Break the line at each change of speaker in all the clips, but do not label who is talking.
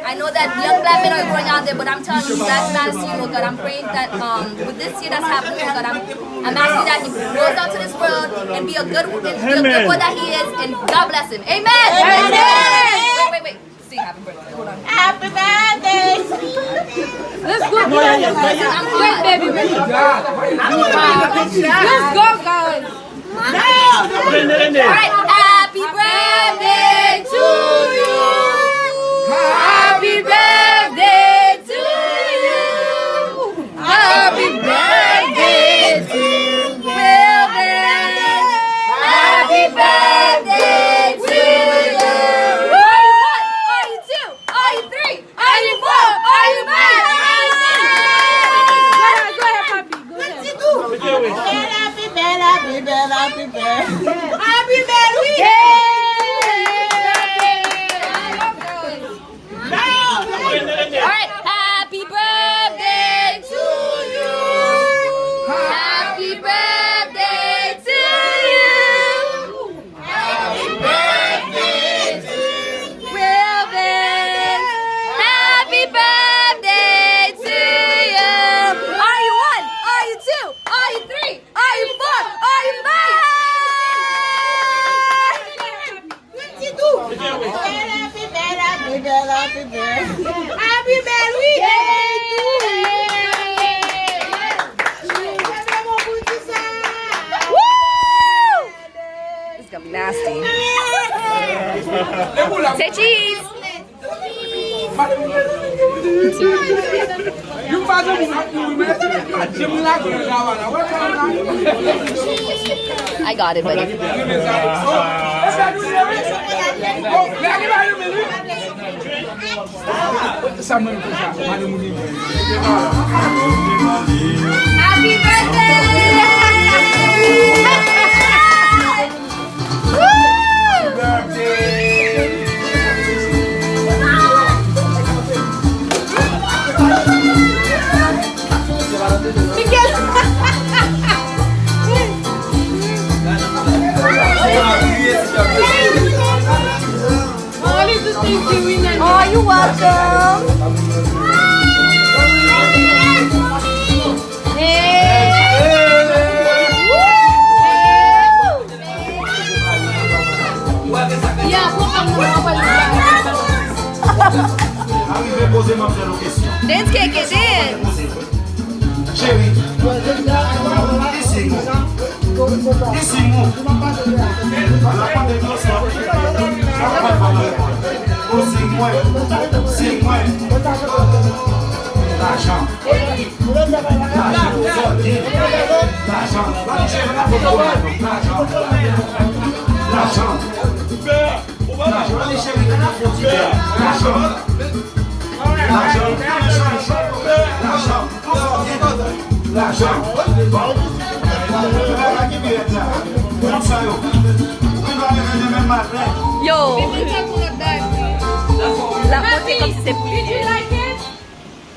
I know that young black men are going out there, but I'm telling you, that's not a sin, Lord God. I'm praying that with this year that's happening, Lord God, I'm asking that he goes out to this world and be a good boy that he is, and God bless him. Amen. Amen. Wait. See, happy birthday. Hold on. Happy birthday. Let's go. I'm good, baby. Let's go, guys. All right. Happy birthday to you. Happy birthday to you. Happy birthday to Wilbur. Happy birthday to you. Are you 1? Are you 2? Are you 3? Are you 4? Are you 5? Go ahead, Papi. Go ahead. Happy birthday. Happy birthday. Alright, happy birthday to you. Happy birthday to you. Happy birthday to Wilbur. Happy birthday to you. Are you 1? Are you 2? Are you 3? Are you 4? Are you 5? Happy birthday! Woo! This is gonna be nasty. Say cheese. I got it, buddy. Happy birthday! Oh, you're welcome. Dance cake it dance.
Chérie, ici, à la fin de l'ensemble, c'est moi, l'argent,
Yo, la montée comme si c'est plus.
Did you like it?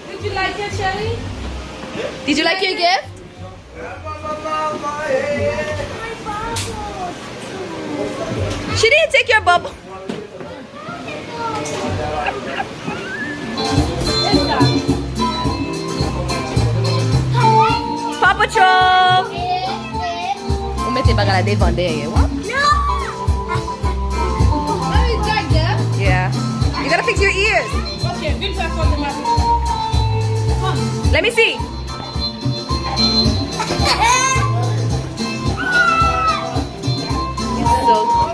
Did you like it, Shelly?
Did you like your gift? She didn't take your bubble. Paw Patrol. On met tes bagages à devant derrière. What? Yeah. You gotta fix your ears.
Okay, Victor for the matter.
Let me see. What?